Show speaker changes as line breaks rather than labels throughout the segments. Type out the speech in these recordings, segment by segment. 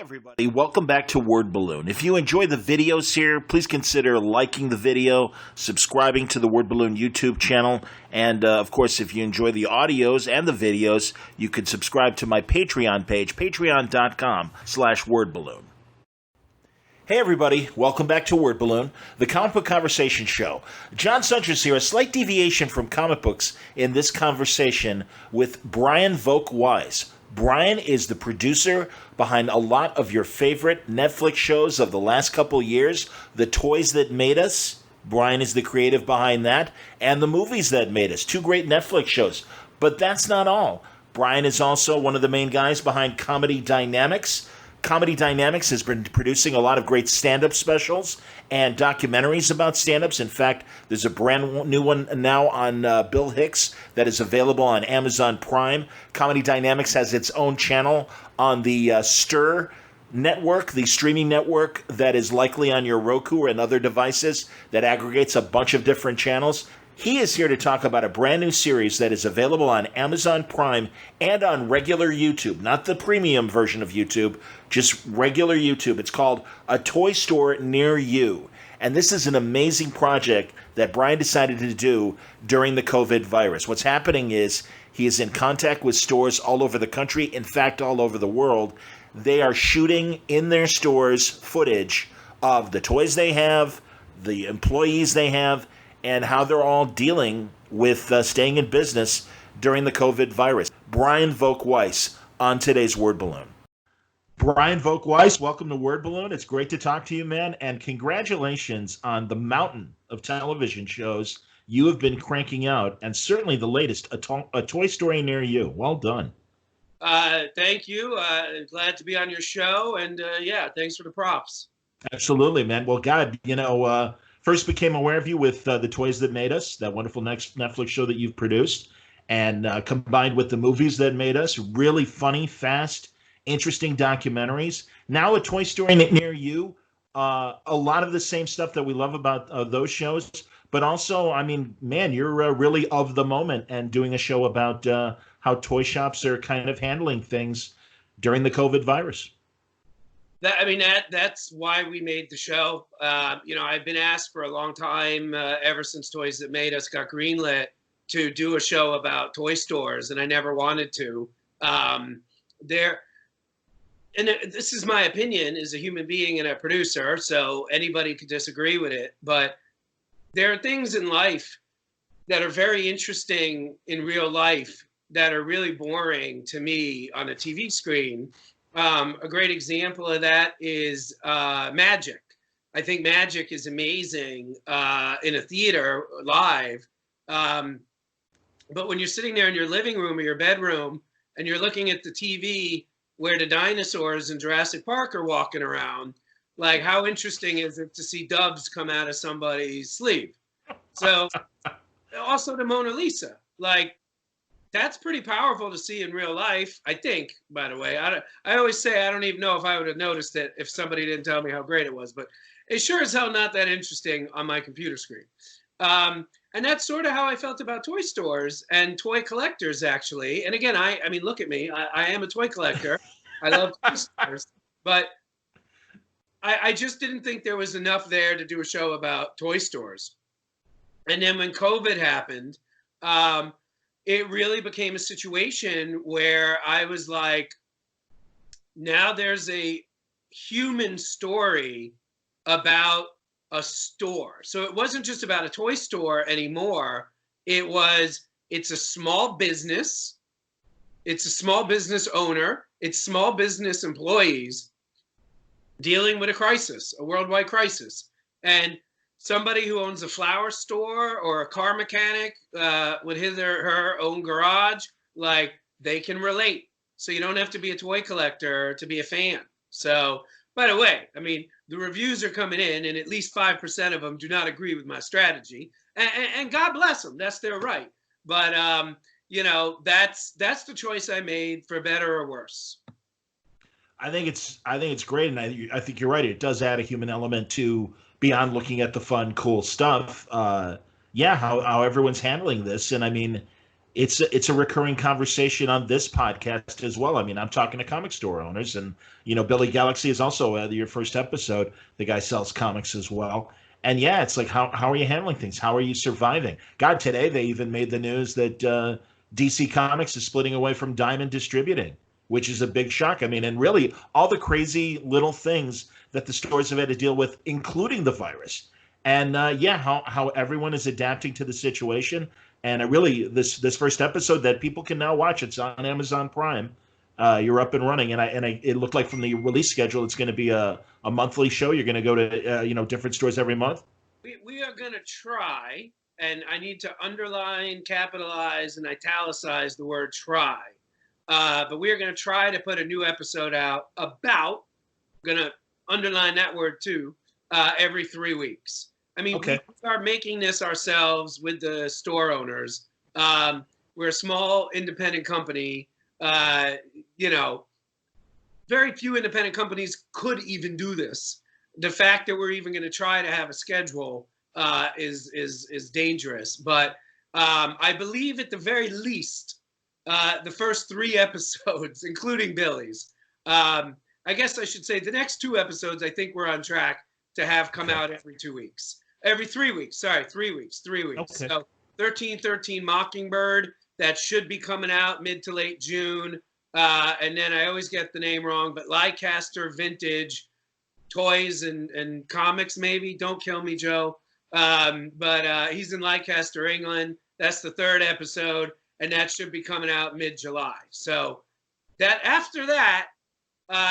Everybody, welcome back to Word Balloon. If you enjoy the videos here, please consider liking the video, subscribing to the Word Balloon YouTube channel, and of course, if you enjoy the audios and the videos, you can subscribe to my Patreon page, patreon.com/wordballoon. Hey everybody, welcome back to Word Balloon, the comic book conversation show. John Suntress here, a slight deviation from comic books in this conversation with Brian Volk Weis. Brian is the producer behind a lot of your favorite Netflix shows of the last couple years, The Toys That Made Us. Brian is the creative behind that, and The Movies That Made Us, two great Netflix shows. But that's not all. Brian is also one of the main guys behind Comedy Dynamics. Comedy Dynamics has been producing a lot of great stand-up specials and documentaries about stand-ups. In fact, there's a brand new one now on Bill Hicks that is available on Amazon Prime. Comedy Dynamics has its own channel on the Stir network, the streaming network that is likely on your Roku and other devices that aggregates a bunch of different channels. He is here to talk about a brand new series that is available on Amazon Prime and on regular YouTube, not the premium version of YouTube, just regular YouTube. It's called A Toy Store Near You. And this is an amazing project that Brian decided to do during the COVID virus. What's happening is he is in contact with stores all over the country, in fact, all over the world. They are shooting in their stores footage of the toys they have, the employees they have, and how they're all dealing with staying in business during the COVID virus. Brian Volk Weis on today's Word Balloon. Brian Volk Weis, welcome to Word Balloon. It's great to talk to you, man, and congratulations on the mountain of television shows you have been cranking out, and certainly the latest, A Toy Story Near You. Well done.
Thank you. Glad to be on your show, and yeah, thanks for the props.
Absolutely, man. Well, God, first became aware of you with The Toys That Made Us, that wonderful Netflix show that you've produced, and combined with The Movies That Made Us, really funny, fast, interesting documentaries. Now A Toy Story Near You, a lot of the same stuff that we love about those shows, but also, I mean, man, you're really of the moment and doing a show about how toy shops are kind of handling things during the COVID virus.
That's why we made the show. I've been asked for a long time, ever since Toys That Made Us got greenlit, to do a show about toy stores, and I never wanted to. This is my opinion as a human being and a producer, so anybody could disagree with it, but there are things in life that are very interesting in real life that are really boring to me on a TV screen. A great example of that is magic. I think magic is amazing in a theater live. But when you're sitting there in your living room or your bedroom and you're looking at the TV where the dinosaurs in Jurassic Park are walking around, like, how interesting is it to see doves come out of somebody's sleeve? So also the Mona Lisa, like, that's pretty powerful to see in real life, I think, by the way. I always say I don't even know if I would have noticed it if somebody didn't tell me how great it was, but it's sure as hell not that interesting on my computer screen. And that's sort of how I felt about toy stores and toy collectors, actually. And again, I mean, look at me. I am a toy collector. I love toy stores. But I just didn't think there was enough there to do a show about toy stores. And then when COVID happened, it really became a situation where I was like, now there's a human story about a store. So it wasn't just about a toy store anymore. It's a small business. It's a small business owner. It's small business employees dealing with a crisis, a worldwide crisis. And somebody who owns a flower store or a car mechanic with his or her own garage, like, they can relate. So you don't have to be a toy collector to be a fan. So, by the way, I mean, the reviews are coming in, and at least 5% of them do not agree with my strategy. And God bless them. That's their right. But, that's the choice I made, for better or worse.
I think it's great, and I think you're right. It does add a human element to, beyond looking at the fun, cool stuff. How everyone's handling this. And I mean, it's a recurring conversation on this podcast as well. I mean, I'm talking to comic store owners, and Billy Galaxy is also your first episode. The guy sells comics as well, and yeah, it's like how are you handling things? How are you surviving? God, today they even made the news that DC Comics is splitting away from Diamond Distributing, which is a big shock. I mean, and really all the crazy little things that the stores have had to deal with, including the virus. And yeah, how everyone is adapting to the situation. And I really this first episode that people can now watch. It's on Amazon Prime. You're up and running, and it looked like from the release schedule, it's going to be a monthly show. You're going to go to different stores every month.
We are going to try, and I need to underline, capitalize, and italicize the word try. But we are going to try to put a new episode out about. Going to underline that word too. Every 3 weeks. I mean,
okay.
We are making this ourselves with the store owners. We're a small independent company. Very few independent companies could even do this. The fact that we're even going to try to have a schedule is dangerous. But I believe at the very least, the first 3 episodes, including Billy's, I guess I should say the next 2 episodes, I think we're on track to have come out every 2 weeks. Every 3 weeks. Sorry, 3 weeks. 3 weeks.
Okay.
So 1313 Mockingbird, that should be coming out mid to late June. And then I always get the name wrong, but Leicester Vintage Toys and Comics, maybe. Don't kill me, Joe. But he's in Leicester, England. That's the 3rd episode, and that should be coming out mid-July. So that after that,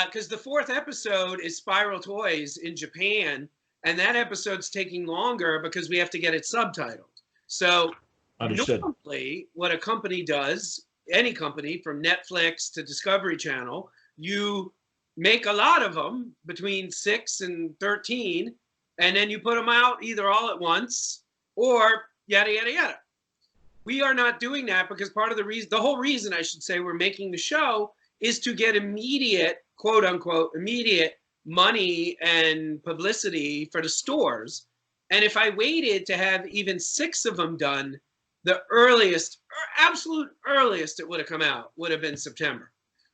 because the 4th episode is Spiral Toys in Japan, and that episode's taking longer because we have to get it subtitled. So
understood.
Normally, what a company does, any company from Netflix to Discovery Channel, you make a lot of them between 6 and 13, and then you put them out either all at once or yada, yada, yada. We are not doing that because part of the reason, the whole reason I should say we're making the show is to get immediate, quote unquote, immediate money and publicity for the stores. And if I waited to have even 6 of them done, the earliest, absolute earliest it would have come out would have been September.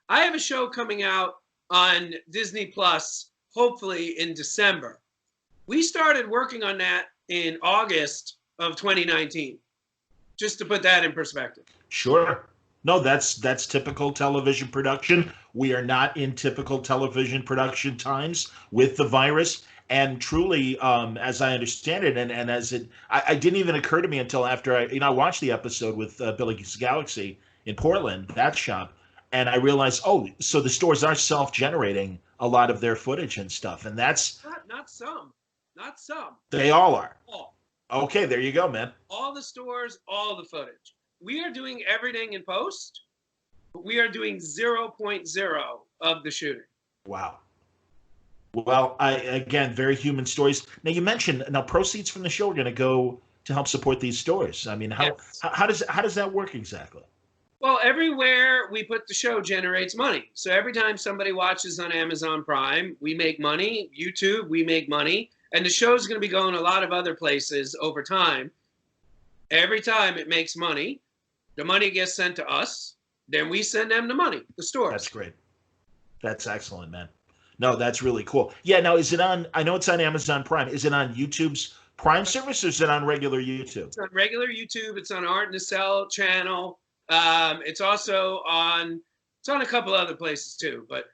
I have a show coming out on Disney Plus, hopefully in December. We started working on that in August of 2019, just to put that in perspective.
Sure. No, that's typical television production. We are not in typical television production times with the virus. And truly, as I understand it, and as I didn't even occur to me until after I watched the episode with Billy's Galaxy in Portland, that shop, and I realized, so the stores are self-generating a lot of their footage and stuff, and that's
not some.
They all are.
All.
Okay, there you go, man.
All the stores, all the footage. We are doing everything in post, but we are doing 0.0 of the shooting.
Wow. Well, again, very human stories. Now, you mentioned proceeds from the show are going to go to help support these stores. I mean, how does that work exactly?
Well, everywhere we put the show generates money. So every time somebody watches on Amazon Prime, we make money. YouTube, we make money. And the show's going to be going a lot of other places over time. Every time it makes money, the money gets sent to us. Then we send them the money, the stores.
That's great. That's excellent, man. No, that's really cool. Yeah, now is it on, I know it's on Amazon Prime. Is it on YouTube's Prime service or is it on regular YouTube?
It's on regular YouTube. It's on Art and the Cell channel. It's also on a couple other places too, but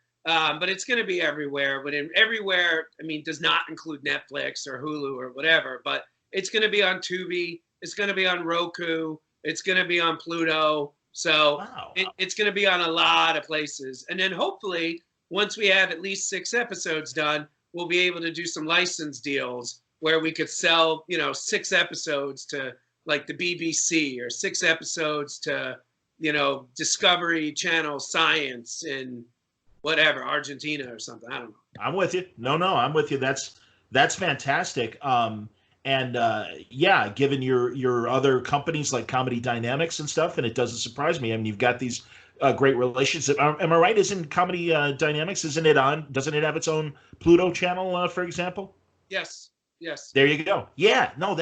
it's going to be everywhere. But everywhere, I mean, does not include Netflix or Hulu or whatever, but it's going to be on Tubi. It's going to be on Roku. It's going to be on Pluto. So
wow.
It's going to be on a lot of places. And then hopefully, once we have at least 6 episodes done, we'll be able to do some license deals where we could sell, 6 episodes to like the BBC or 6 episodes to, Discovery Channel Science in whatever, Argentina or something. I don't know.
I'm with you. No, I'm with you. That's fantastic. Yeah, given your other companies like Comedy Dynamics and stuff, and it doesn't surprise me. I mean, you've got these great relationships. Am I right? Isn't Comedy Dynamics, doesn't it have its own Pluto channel, for example?
Yes.
There you go. Yeah, no,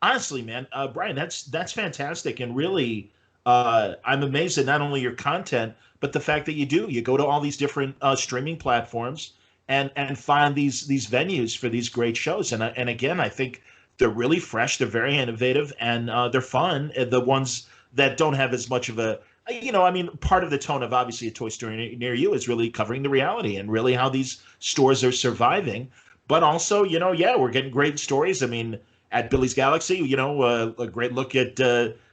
honestly, man, Brian, that's fantastic. And really, I'm amazed at not only your content, but the fact that you go to all these different streaming platforms and find these venues for these great shows. And again, I think they're really fresh, they're very innovative, and they're fun. The ones that don't have as much of a I mean, part of the tone of obviously a Toy Story near you is really covering the reality and really how these stores are surviving. But also, yeah, we're getting great stories. I mean, at Billy's Galaxy, a great look at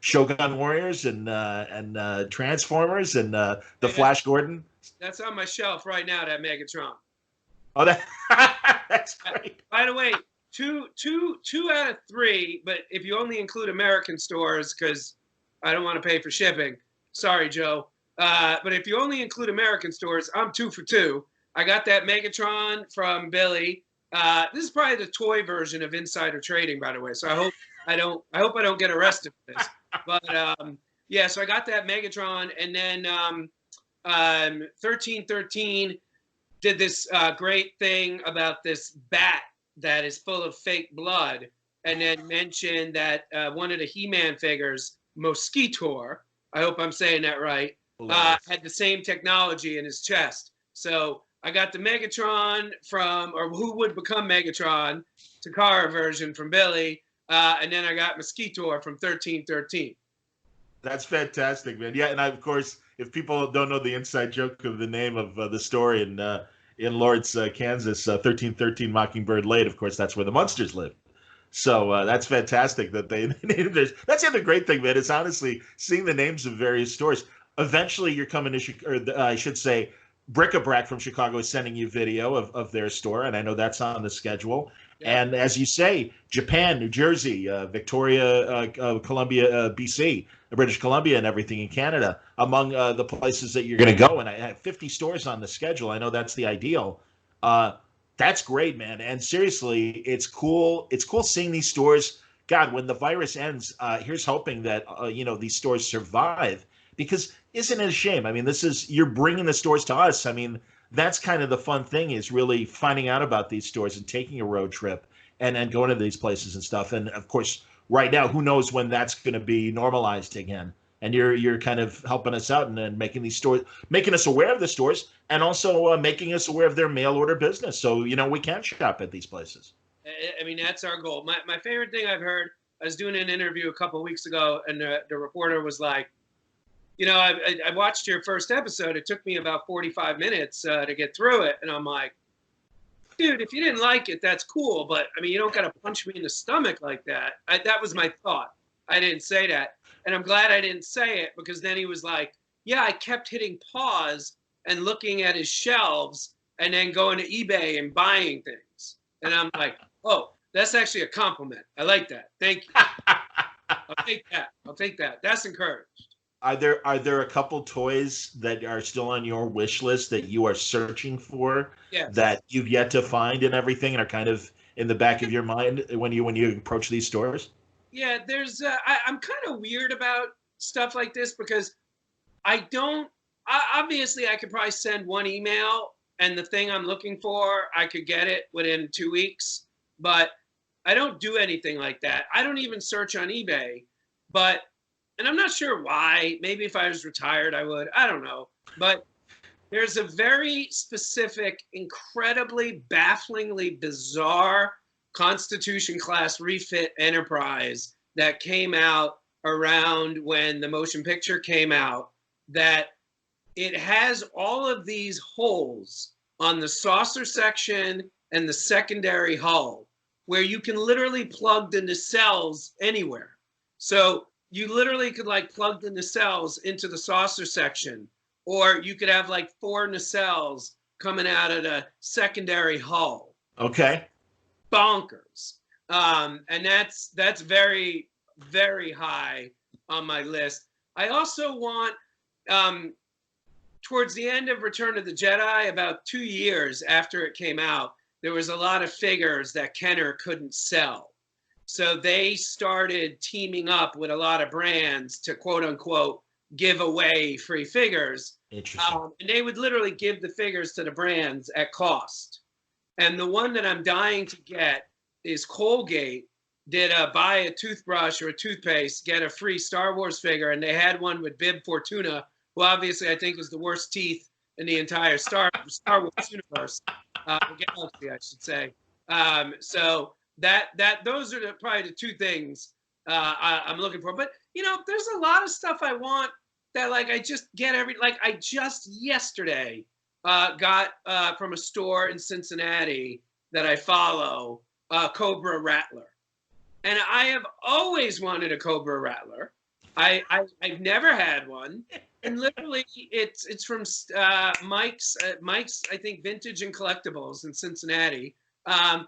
Shogun Warriors and Transformers and the
Hey,
Flash Gordon.
that's on my shelf right now, that Megatron.
Oh, that's great.
By the way, two out of three, but if you only include American stores, because I don't want to pay for shipping. Sorry, Joe. But if you only include American stores, I'm 2 for 2. I got that Megatron from Billy. This is probably the toy version of insider trading, by the way. So I hope I don't get arrested for this. But yeah, so I got that Megatron, and then 1313 did this great thing about this bat that is full of fake blood, and then mentioned that one of the He-Man figures, Mosquitor, I hope I'm saying that right, had the same technology in his chest. So I got the Megatron or who would become Megatron, Takara version from Billy, and then I got Mosquitor from 1313.
That's fantastic, man. Yeah, and of course, if people don't know the inside joke of the name of the story in Lawrence, Kansas, 1313 Mockingbird Lane, of course, that's where the Munsters live. So that's fantastic that they named this. That's the other great thing, man. Is honestly seeing the names of various stores. Eventually, you're coming to, I should say, Bric-a-Brac from Chicago is sending you video of their store, and I know that's on the schedule. Yeah. And as you say, Japan, New Jersey, Victoria, Columbia, BC, British Columbia, and everything in Canada, among the places that you're going to go. And I have 50 stores on the schedule. I know that's the ideal. That's great, man. And seriously, it's cool. It's cool seeing these stores. God, when the virus ends, here's hoping that these stores survive. Because isn't it a shame? I mean, you're bringing the stores to us. I mean, that's kind of the fun thing, is really finding out about these stores and taking a road trip and going to these places and stuff. And of course, right now, who knows when that's going to be normalized again? And you're kind of helping us out and making these stores, making us aware of the stores, and also making us aware of their mail order business, so we can shop at these places.
I mean, that's our goal. My favorite thing I've heard. I was doing an interview a couple of weeks ago, and the reporter was like, I watched your first episode. It took me about 45 minutes to get through it, and I'm like, dude, if you didn't like it, that's cool, but I mean, you don't got to punch me in the stomach like that. That was my thought. I didn't say that. And I'm glad I didn't say it, because then he was like, yeah, I kept hitting pause and looking at his shelves and then going to eBay and buying things. And I'm like, oh, that's actually a compliment. I like that. Thank you. I'll take that. That's encouraged.
Are there a couple toys that are still on your wish list that you are searching for, yes, that you've yet to find and everything, and are kind of in the back of your mind when you approach these stores?
Yeah, I'm kind of weird about stuff like this, because obviously I could probably send one email and the thing I'm looking for, I could get it within 2 weeks, but I don't do anything like that. I don't even search on eBay, and I'm not sure why. Maybe if I was retired, I would. I don't know. But there's a very specific, incredibly, bafflingly bizarre Constitution class refit Enterprise that came out around when the motion picture came out, that it has all of these holes on the saucer section and the secondary hull where you can literally plug the nacelles anywhere. So you literally could plug the nacelles into the saucer section, or you could have 4 nacelles coming out of the secondary hull.
Okay.
Bonkers. And that's very, very high on my list. I also want, towards the end of Return of the Jedi, about 2 years after it came out, there was a lot of figures that Kenner couldn't sell. So they started teaming up with a lot of brands to, quote unquote, give away free figures.
Interesting.
And they would literally give the figures to the brands at cost. And the one that I'm dying to get is Colgate did a buy a toothbrush or a toothpaste, get a free Star Wars figure, and they had one with Bib Fortuna, who obviously I think was the worst teeth in the entire Star Wars universe, galaxy, I should say. So those are probably the two things I'm looking for. But there's a lot of stuff I want that like I just get I just yesterday got from a store in Cincinnati that I follow, Cobra Rattler. And I have always wanted a Cobra Rattler. I've never had one. And literally, it's from Mike's, I think, Vintage and Collectibles in Cincinnati. And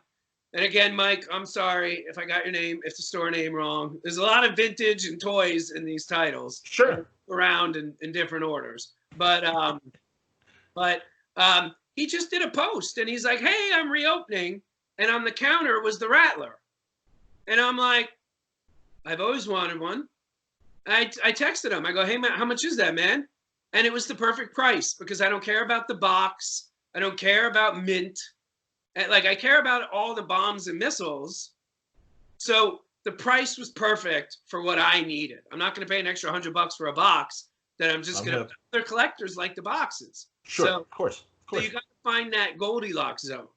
again, Mike, I'm sorry if I got your name, if the store name wrong. There's a lot of vintage and toys in these titles.
Sure.
Around in different orders. But he just did a post, and he's like, hey, I'm reopening. And on the counter was the Rattler. And I'm like, I've always wanted one. I texted him. I go, hey, man, how much is that, man? And it was the perfect price because I don't care about the box. I don't care about mint. And, like, I care about all the bombs and missiles. So the price was perfect for what I needed. I'm not going to pay an extra $100 for a box that I'm just going to. Other collectors like the boxes.
Sure,
so,
of course.
So you got to find that Goldilocks zone.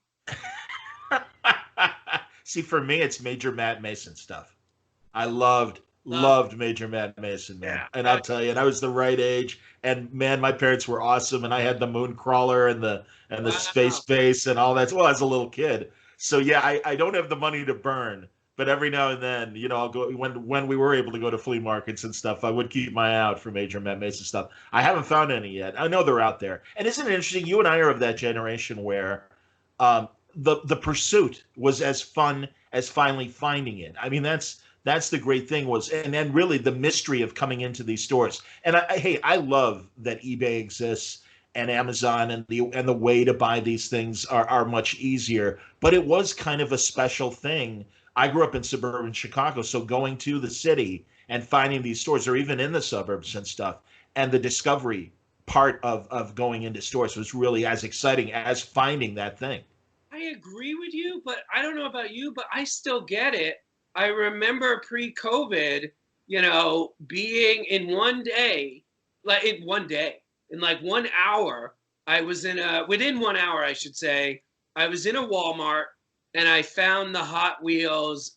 See, for me, it's Major Matt Mason stuff. I loved Major Matt Mason, man. Yeah. And I'll tell you, and I was the right age. And man, my parents were awesome. And I had the moon crawler and the space base and all that. Well, as a little kid. So yeah, I don't have the money to burn, but every now and then, I'll go when we were able to go to flea markets and stuff. I would keep my eye out for Major Matt Mason stuff. I haven't found any yet. I know they're out there. And isn't it interesting? You and I are of that generation where the pursuit was as fun as finally finding it. I mean, that's the great thing was, and then really the mystery of coming into these stores. And I love that eBay exists and Amazon and the way to buy these things are much easier. But it was kind of a special thing. I grew up in suburban Chicago, so going to the city and finding these stores, or even in the suburbs and stuff, and the discovery part of going into stores was really as exciting as finding that thing.
I agree with you, but I don't know about you, but I still get it. I remember pre-COVID, being in one day, in like 1 hour, I was within 1 hour, I should say, I was in a Walmart and I found the Hot Wheels,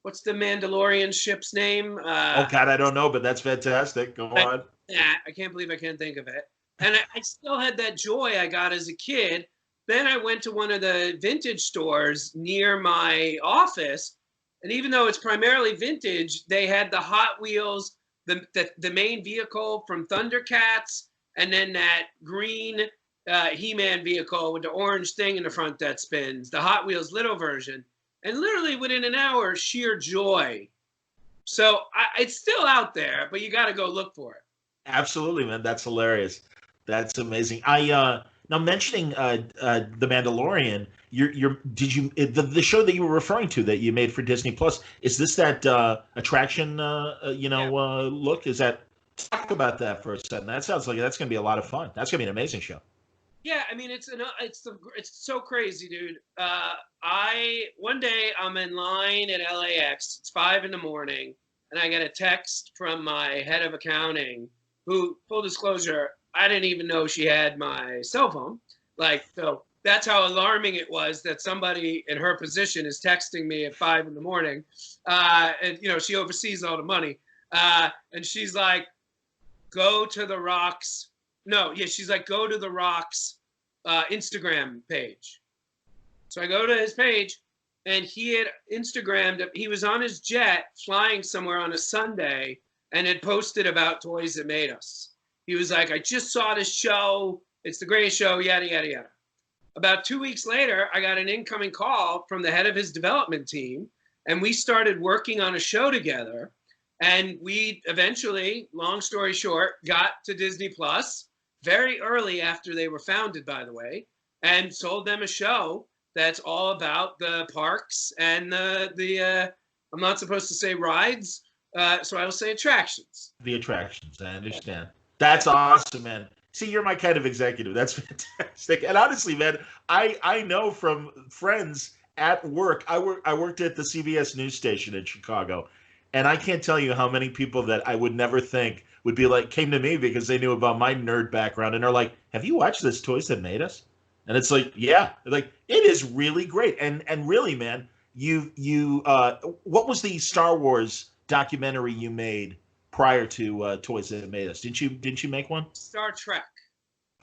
what's the Mandalorian ship's name?
Oh God, I don't know, but that's fantastic. Go on.
Yeah, I can't believe I can't think of it. And I still had that joy I got as a kid. Then I went to one of the vintage stores near my office, and even though it's primarily vintage, they had the Hot Wheels, the main vehicle from Thundercats, and then that green He-Man vehicle with the orange thing in the front that spins, the Hot Wheels little version. And literally within an hour, sheer joy. So it's still out there, but you got to go look for it.
Absolutely, man. That's hilarious. That's amazing. Now mentioning the Mandalorian, the show that you were referring to that you made for Disney Plus, is this that attraction look? Is that, talk about that for a second? That sounds like that's going to be a lot of fun. That's going to be an amazing show.
Yeah, I mean it's so crazy, dude. One day I'm in line at LAX. It's 5 a.m, and I get a text from my head of accounting, who, full disclosure, I didn't even know she had my cell phone. So that's how alarming it was that somebody in her position is texting me at 5 a.m. And she oversees all the money. And she's like, go to The Rock's. No, yeah, she's like, go to The Rock's Instagram page. So I go to his page, and he had Instagrammed. He was on his jet flying somewhere on a Sunday and had posted about Toys That Made Us. He was like, I just saw this show. It's the greatest show, yada, yada, yada. About 2 weeks later, I got an incoming call from the head of his development team, and we started working on a show together. And we eventually, long story short, got to Disney Plus very early after they were founded, by the way, and sold them a show that's all about the parks and the I'm not supposed to say rides, so I will say attractions.
The attractions, I understand. That's awesome, man. See, you're my kind of executive. That's fantastic. And honestly, man, I know from friends at work, I worked at the CBS news station in Chicago, and I can't tell you how many people that I would never think would be like came to me because they knew about my nerd background, and they're like, "Have you watched this Toys That Made Us?" And it's like, yeah, like it is really great, and really, man, what was the Star Wars documentary you made prior to Toys That Made Us? Didn't you make one?
Star Trek.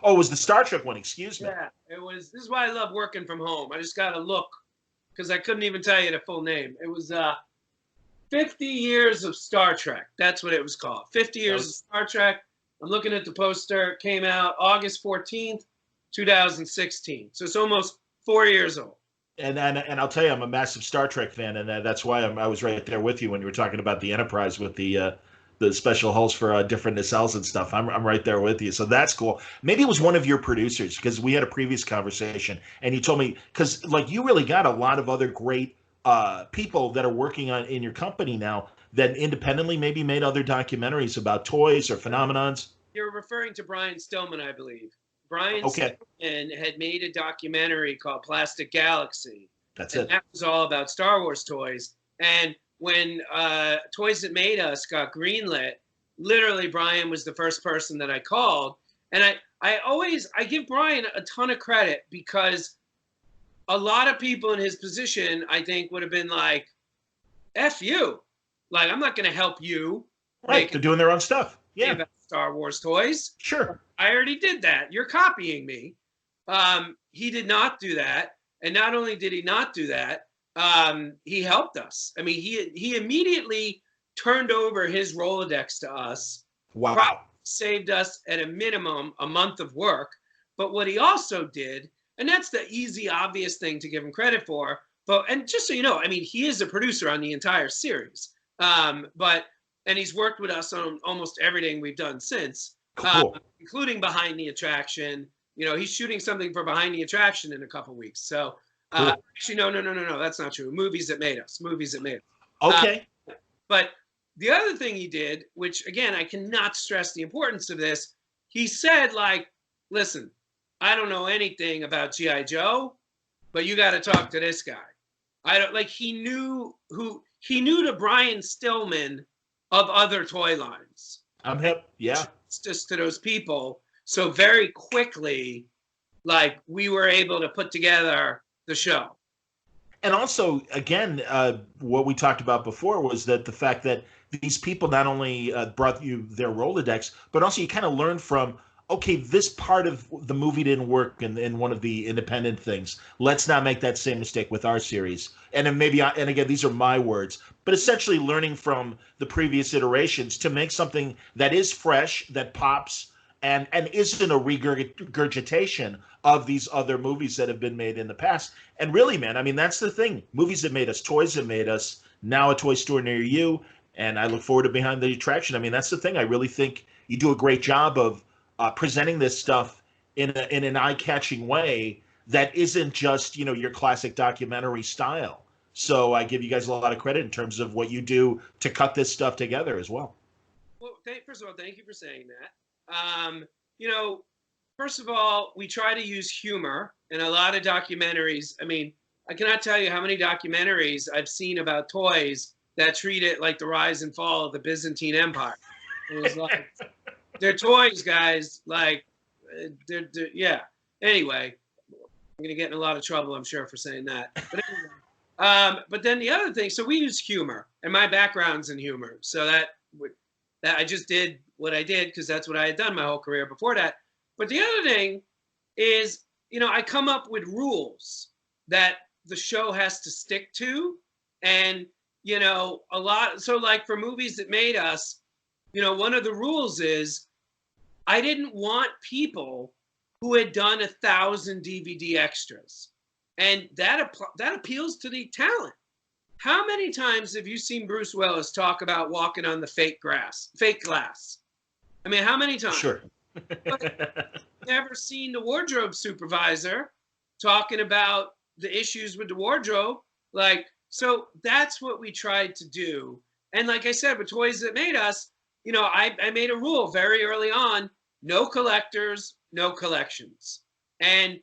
Oh, it was the Star Trek one. Excuse me.
Yeah, it was. This is why I love working from home. I just got to look because I couldn't even tell you the full name. It was 50 years of Star Trek. That's what it was called. 50 years of Star Trek. I'm looking at the poster. It came out August 14th, 2016. So it's almost 4 years old.
And I'll tell you, I'm a massive Star Trek fan, and that's why I was right there with you when you were talking about the Enterprise with the special hulls for different nacelles and stuff. I'm right there with you, so that's cool. Maybe it was one of your producers because we had a previous conversation, and you told me because like you really got a lot of other great people that are working on in your company now that independently maybe made other documentaries about toys or phenomenons.
You're referring to Brian Stillman, I believe. Brian
Okay,
Stillman had made a documentary called Plastic Galaxy.
that's
And
it.
that was all about Star Wars toys. And when Toys That Made Us got greenlit, literally Brian was the first person that I called. And I give Brian a ton of credit because a lot of people in his position, I think, would have been like, F you. Like, I'm not going to help you
Right,
make
they're doing their own stuff.
a
Yeah,
about Star Wars toys.
sure.
I already did that. You're copying me. He did not do that. And not only did he not do that, he helped us. I mean, he immediately turned over his Rolodex to us,
Wow.
saved us at a minimum a month of work. But what he also did, and that's the easy, obvious thing to give him credit for. But and just so you know, I mean, he is a producer on the entire series. And he's worked with us on almost everything we've done since,
Cool.
including Behind the Attraction. You know, he's shooting something for Behind the Attraction in a couple weeks. So
Cool.
actually, no, that's not true. Movies That Made Us. Movies That Made Us.
Okay.
But the other thing he did, which again, I cannot stress the importance of this, he said, like, listen, I don't know anything about G.I. Joe, but you got to talk to this guy. I don't like he knew the Brian Stillman of other toy lines.
I'm hip. Yeah.
Just to those people. So very quickly, like we were able to put together the show.
And also, again, what we talked about before was that the fact that these people not only brought you their Rolodex, but also you kind of learned from, okay, this part of the movie didn't work in one of the independent things. Let's not make that same mistake with our series. And then and again, these are my words, but essentially learning from the previous iterations to make something that is fresh, that pops, and isn't a regurgitation of these other movies that have been made in the past. And really, man, I mean, that's the thing. Movies that made us, toys that made us, now a toy store near you. And I look forward to Behind the Attraction. I mean, that's the thing. I really think you do a great job of presenting this stuff in an eye-catching way that isn't just, your classic documentary style. So I give you guys a lot of credit in terms of what you do to cut this stuff together as well.
Well, first of all, thank you for saying that. You know, first of all, we try to use humor in a lot of documentaries. I mean, I cannot tell you how many documentaries I've seen about toys that treat it like the rise and fall of the Byzantine Empire. It was like, they're toys, guys. Like, yeah. Anyway, I'm going to get in a lot of trouble, I'm sure, for saying that. But anyway, but then the other thing, so we use humor, and my background's in humor. So that I just did what I did because that's what I had done my whole career before that. But the other thing is, I come up with rules that the show has to stick to. And, a lot. So like for Movies That Made Us, one of the rules is I didn't want people who had done 1,000 DVD extras. And that appeals to the talent. How many times have you seen Bruce Willis talk about walking on the fake glass? I mean, how many times?
Sure.
Never seen the wardrobe supervisor talking about the issues with the wardrobe. Like, so that's what we tried to do. And like I said, with Toys That Made Us, I made a rule very early on, no collectors, no collections. And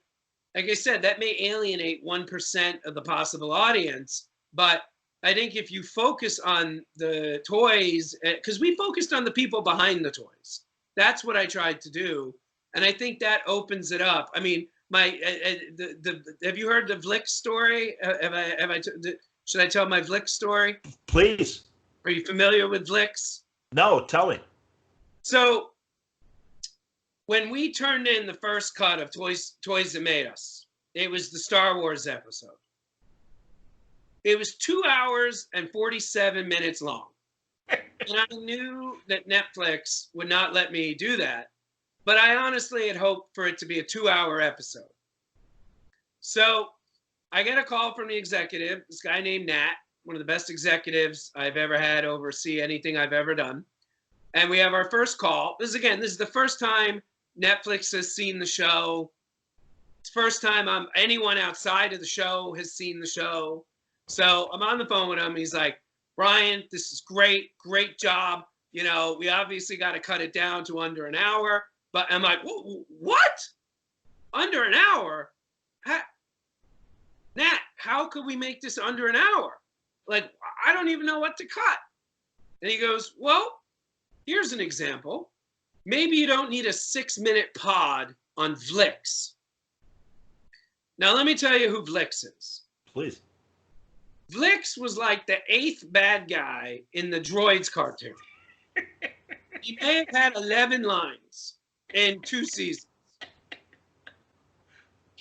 like I said, that may alienate 1% of the possible audience, but I think if you focus on the toys, because we focused on the people behind the toys, that's what I tried to do, and I think that opens it up. I mean, have you heard the Vlick story? Should I tell my Vlick story?
Please.
Are you familiar with Vlicks?
No, tell me.
So when we turned in the first cut of Toys That Made Us, it was the Star Wars episode. It was 2 hours and 47 minutes long. And I knew that Netflix would not let me do that, but I honestly had hoped for it to be a 2-hour episode. So I get a call from the executive, this guy named Nat, one of the best executives I've ever had oversee anything I've ever done. And we have our first call. This is the first time Netflix has seen the show. It's the first time anyone outside of the show has seen the show. So I'm on the phone with him. He's like, Brian, this is great job. You know, we obviously got to cut it down to under an hour. But I'm like, what? Under an hour? Nat, how could we make this under an hour? Like, I don't even know what to cut. And he goes, well, here's an example. Maybe you don't need a 6-minute pod on Vlix. Now, let me tell you who Vlix is.
Please.
Vlix was like the 8th bad guy in the Droids cartoon. He may have had 11 lines in 2 seasons.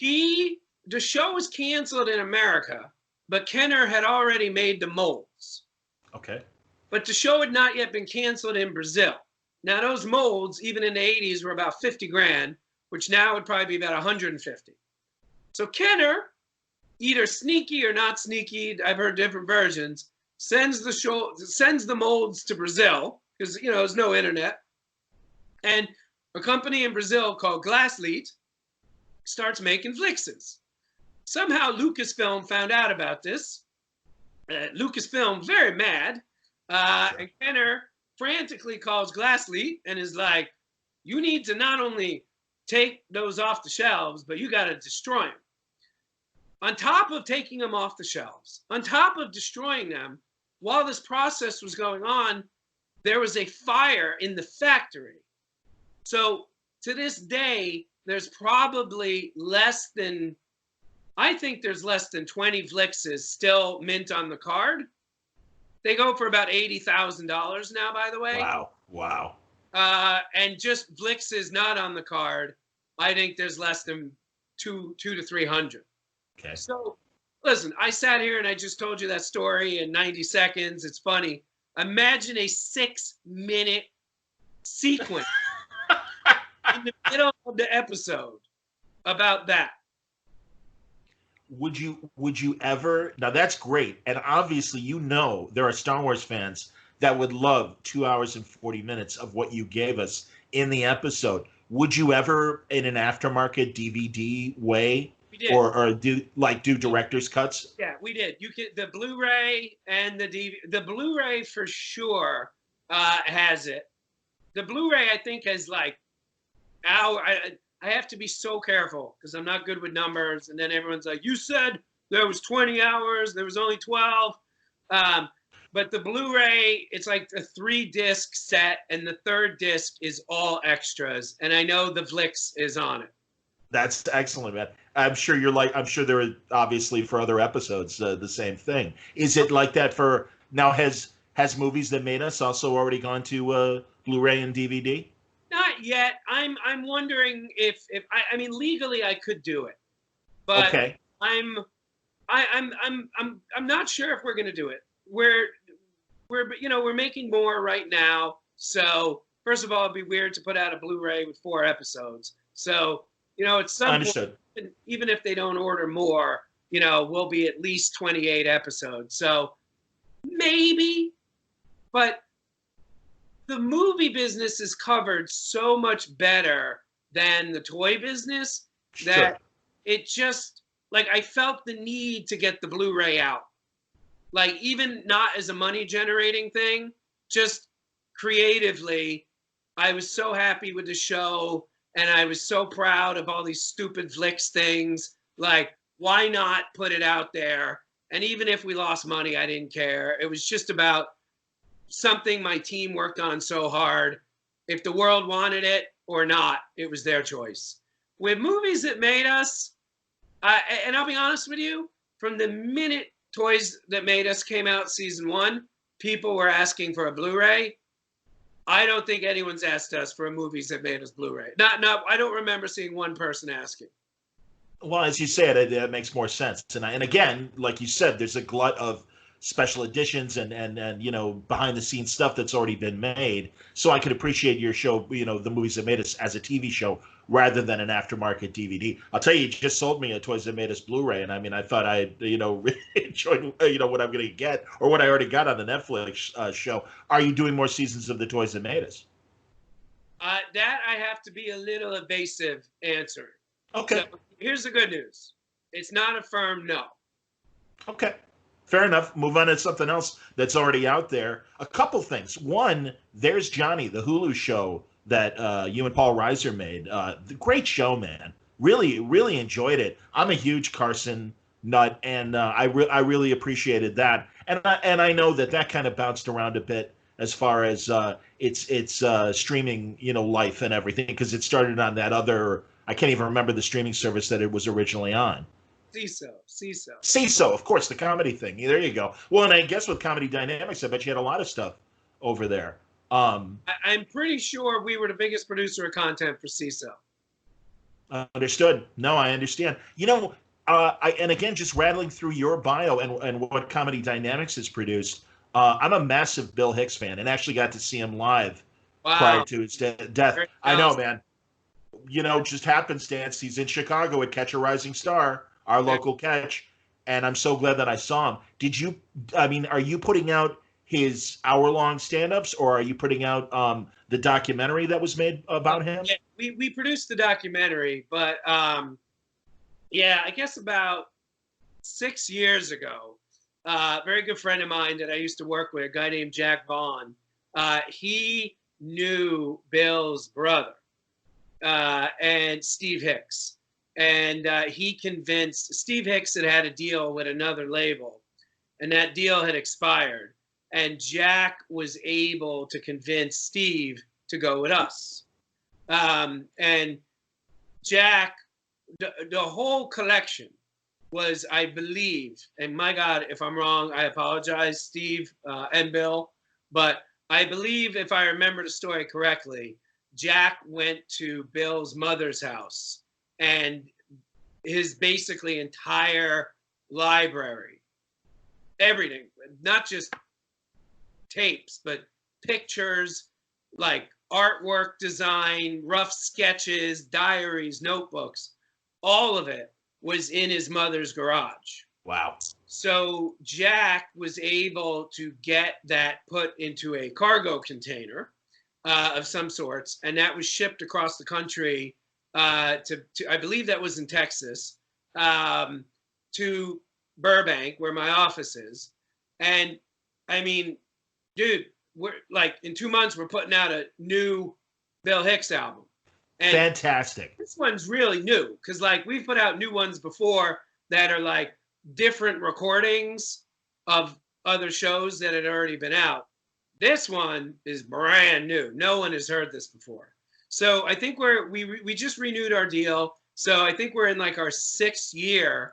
The show was canceled in America, but Kenner had already made the molds.
Okay.
But the show had not yet been canceled in Brazil. Now, those molds, even in the 80s, were about 50 grand, which now would probably be about 150. So Kenner, either sneaky or not sneaky, I've heard different versions, sends the molds to Brazil, because, you know, there's no internet. And a company in Brazil called Glassleet starts making Vlixes. Somehow Lucasfilm found out about this. Lucasfilm, very mad. And Kenner frantically calls Glassleet and is like, you need to not only take those off the shelves, but you got to destroy them. On top of taking them off the shelves, on top of destroying them, while this process was going on, there was a fire in the factory. So to this day, there's probably less than 20 Vlixes still mint on the card. They go for about $80,000 now, by the way.
Wow.
And just Vlixes not on the card, I think there's less than 200 to 300.
Okay.
So, listen, I sat here and I just told you that story in 90 seconds. It's funny. Imagine a 6-minute sequence in the middle of the episode about that.
Would you ever? Now that's great, and obviously you know there are Star Wars fans that would love 2 hours and 40 minutes of what you gave us in the episode. Would you ever, in an aftermarket DVD way, or do director's cuts?
Yeah, we did. You could the Blu-ray and the DVD. The Blu-ray for sure has it. The Blu-ray I think has like I have to be so careful because I'm not good with numbers. And then everyone's like, you said there was 20 hours, there was only 12. But the Blu-ray, it's like a 3-disc set, and the 3rd disc is all extras. And I know the Vlix is on it.
That's excellent, man. I'm sure there are obviously for other episodes the same thing. Is it like that for now? Has Movies That Made Us also already gone to Blu-ray and DVD?
Not yet. I'm wondering if I mean legally I could do it, but
okay.
I'm not sure if we're gonna do it. We're making more right now. So first of all, it'd be weird to put out a Blu-ray with 4 episodes. So at some point, even if they don't order more, we'll be at least 28 episodes. So maybe, but the movie business is covered so much better than the toy business that it just, like, I felt the need to get the Blu-ray out. Like, even not as a money-generating thing, just creatively, I was so happy with the show, and I was so proud of all these stupid Vlix things. Like, why not put it out there? And even if we lost money, I didn't care. It was just about something my team worked on so hard. If the world wanted it or not, it was their choice. With movies that made us, and I'll be honest with you, from the minute Toys That Made Us came out season 1, people were asking for a Blu-ray. I don't think anyone's asked us for a Movies That Made Us Blu-ray. Not, I don't remember seeing one person asking.
Well, as you said, it makes more sense. And again, like you said, there's a glut of special editions and behind the scenes stuff that's already been made. So I could appreciate your show, the Movies That Made Us as a TV show rather than an aftermarket DVD. I'll tell you just sold me a Toys That Made Us Blu-ray, and I mean, I thought I, really enjoyed, what I'm going to get or what I already got on the Netflix show. Are you doing more seasons of the Toys That Made Us?
That I have to be a little evasive answer.
Okay.
So here's the good news. It's not a firm no.
Okay. Fair enough. Move on to something else that's already out there. A couple things. One, there's Johnny, the Hulu show that you and Paul Reiser made. The great show, man. Really, really enjoyed it. I'm a huge Carson nut, and I really appreciated that. And I know that kind of bounced around a bit as far as its streaming, life and everything, because it started on that other. I can't even remember the streaming service that it was originally on. CISO, of course, the comedy thing. There you go. Well, and I guess with Comedy Dynamics, I bet you had a lot of stuff over there.
I'm pretty sure we were the biggest producer of content for CISO.
Understood. No, I understand. And again, just rattling through your bio and what Comedy Dynamics has produced, I'm a massive Bill Hicks fan and actually got to see him live prior to his death. I know, man. Just happenstance. He's in Chicago at Catch a Rising Star, our local catch, and I'm so glad that I saw him. Are you putting out his hour-long stand-ups, or are you putting out the documentary that was made about him?
Yeah, we produced the documentary, but I guess about 6 years ago, a very good friend of mine that I used to work with, a guy named Jack Vaughn, he knew Bill's brother, and Steve Hicks. And he convinced Steve Hicks had a deal with another label, and that deal had expired. And Jack was able to convince Steve to go with us. And Jack, the whole collection was, I believe, and my God, if I'm wrong, I apologize, Steve and Bill, but I believe, if I remember the story correctly, Jack went to Bill's mother's house, and his basically entire library, everything, not just tapes, but pictures, like artwork design, rough sketches, diaries, notebooks, all of it was in his mother's garage.
Wow.
So Jack was able to get that put into a cargo container of some sorts, and that was shipped across the country to I believe that was in Texas, to Burbank, where my office is. And I mean, dude, we're like, in 2 months, we're putting out a new Bill Hicks album. And
fantastic.
This one's really new, because like we've put out new ones before that are like different recordings of other shows that had already been out. This one is brand new. No one has heard this before. So I think we just renewed our deal. So I think we're in like our 6th year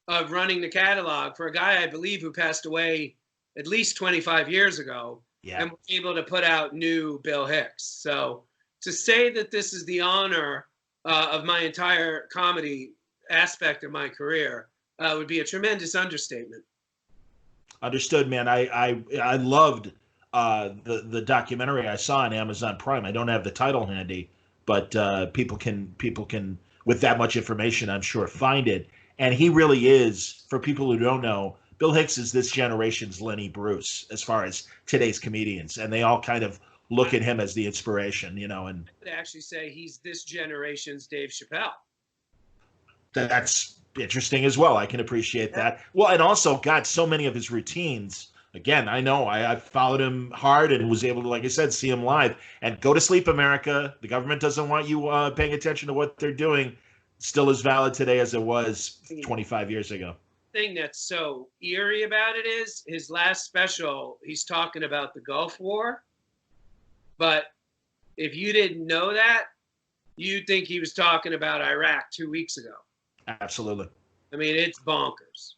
of running the catalog for a guy, I believe, who passed away at least 25 years ago.
Yeah.
And we're able to put out new Bill Hicks. So to say that this is the honor of my entire comedy aspect of my career would be a tremendous understatement.
Understood, man. I loved the documentary I saw on Amazon Prime. I don't have the title handy, but people can with that much information, I'm sure, find it. And he really is, for people who don't know, Bill Hicks is this generation's Lenny Bruce as far as today's comedians, and they all kind of look at him as the inspiration, And
I would actually say he's this generation's Dave Chappelle.
That's interesting as well. I can appreciate that. Well, and also, God, so many of his routines. Again, I know I followed him hard and was able to, like I said, see him live. And Go to Sleep, America. The government doesn't want you paying attention to what they're doing. still as valid today as it was 25 years ago.
Thing that's so eerie about it is his last special, he's talking about the Gulf War. But if you didn't know that, you'd think he was talking about Iraq 2 weeks ago.
Absolutely.
I mean, it's bonkers.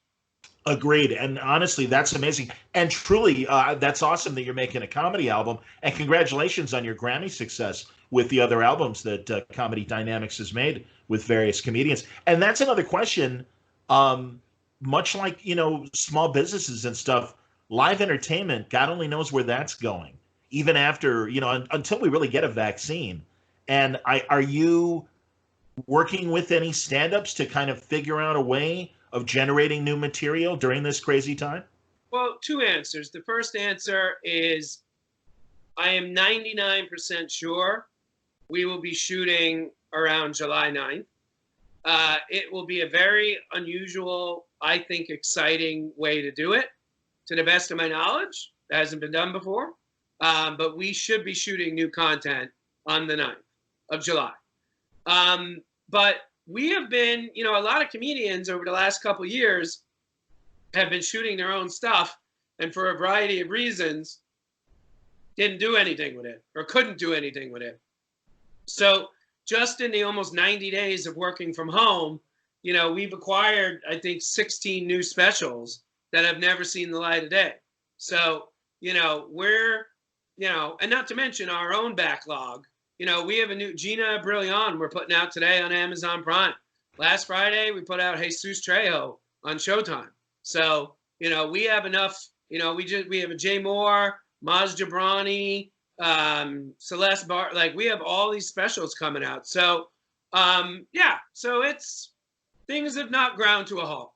Agreed. And honestly, that's amazing. And truly, that's awesome that you're making a comedy album. And congratulations on your Grammy success with the other albums that Comedy Dynamics has made with various comedians. And that's another question. Much like, small businesses and stuff, live entertainment, God only knows where that's going, even after, until we really get a vaccine. And are you working with any stand-ups to kind of figure out a way of generating new material during this crazy time?
Well, two answers. The first answer is I am 99% sure we will be shooting around July 9th. It will be a very unusual, I think, exciting way to do it. To the best of my knowledge, it hasn't been done before. But we should be shooting new content on the 9th of July. But we have been, a lot of comedians over the last couple of years have been shooting their own stuff, and for a variety of reasons, didn't do anything with it or couldn't do anything with it. So just in the almost 90 days of working from home, we've acquired, I think, 16 new specials that have never seen the light of day. So, we're, and not to mention our own backlog. We have a new Gina Brilliant we're putting out today on Amazon Prime. Last Friday, we put out Jesus Trejo on Showtime. So, we have enough, we have a Jay Moore, Maz Jobrani, Celeste Bar, we have all these specials coming out. So, so things have not ground to a halt.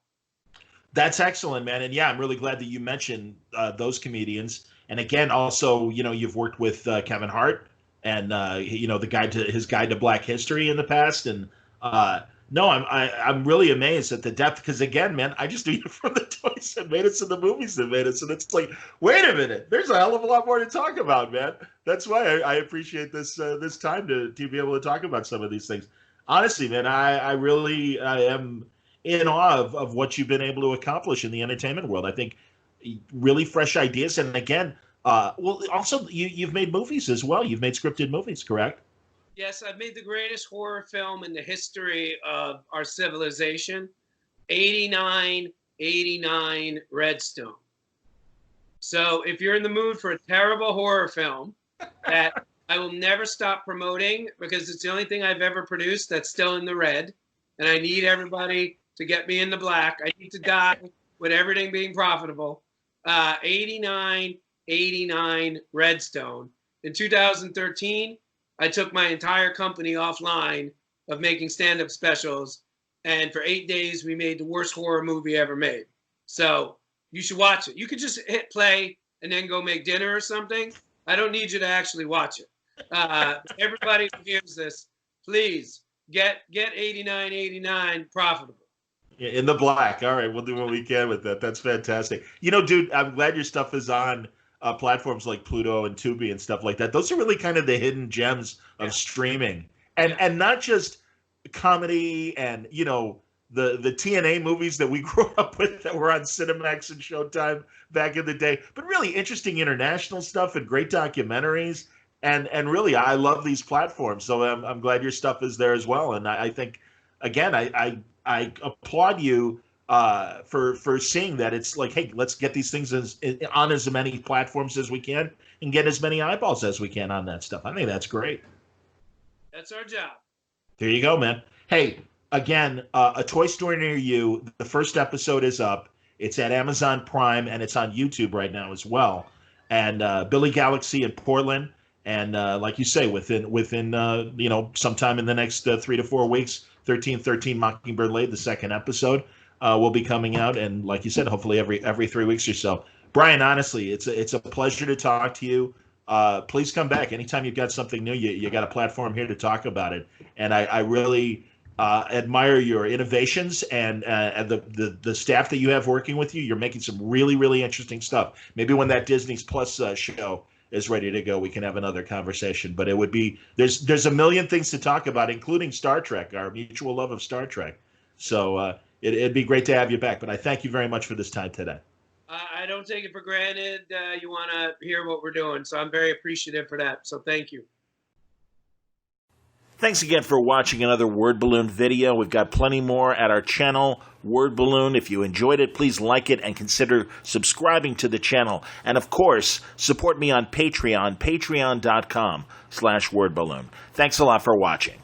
That's excellent, man. And I'm really glad that you mentioned those comedians. And again, also, you've worked with Kevin Hart and his guide to Black History in the past. And I'm really amazed at the depth, because again, man, I just knew you from the toys that made us and the movies that made us, and it's like, wait a minute, there's a hell of a lot more to talk about, man. That's why I appreciate this time to be able to talk about some of these things. Honestly, man, I really am in awe of what you've been able to accomplish in the entertainment world. I think really fresh ideas, and again, also you've made movies as well. You've made scripted movies, correct?
Yes, I've made the greatest horror film in the history of our civilization, 89 Redstone. So if you're in the mood for a terrible horror film that I will never stop promoting, because it's the only thing I've ever produced that's still in the red, and I need everybody to get me in the black. I need to die with everything being profitable. 89 Redstone. In 2013, I took my entire company offline of making stand-up specials, and for 8 days, we made the worst horror movie ever made. So you should watch it. You could just hit play and then go make dinner or something. I don't need you to actually watch it. Everybody who hears this, please get 89 profitable.
In the black. All right, we'll do what we can with that. That's fantastic. Dude, I'm glad your stuff is on platforms like Pluto and Tubi and stuff like that. Those are really kind of the hidden gems of streaming, and not just comedy and the TNA movies that we grew up with that were on Cinemax and Showtime back in the day, but really interesting international stuff and great documentaries. And really, I love these platforms. So I'm glad your stuff is there as well. And I think, again, I applaud you for seeing that. It's like, hey, let's get these things on as many platforms as we can and get as many eyeballs as we can on that stuff. I think that's great.
That's our job.
There you go, man. Hey, again, A Toy Story Near You, the first episode is up. It's at Amazon Prime, and it's on YouTube right now as well. And Billy Galaxy in Portland. And like you say, within sometime in the next 3 to 4 weeks, 1313 Mockingbird Lane, the second episode, will be coming out. And like you said, hopefully every 3 weeks or so. Brian, honestly, it's a pleasure to talk to you. Please come back anytime you've got something new. You got a platform here to talk about it. And I really admire your innovations and the staff that you have working with you. You're making some really, really interesting stuff. Maybe when that Disney Plus show is ready to go, we can have another conversation. But it would be there's a million things to talk about, including Star Trek, our mutual love of Star Trek. So it'd be great to have you back. But I thank you very much for this time today.
I don't take it for granted. You want to hear what we're doing, so I'm very appreciative for that. So thank you.
Thanks again for watching another Word Balloon video. We've got plenty more at our channel, Word Balloon. If you enjoyed it, please like it and consider subscribing to the channel. And of course, support me on Patreon, patreon.com/wordballoon. Thanks a lot for watching.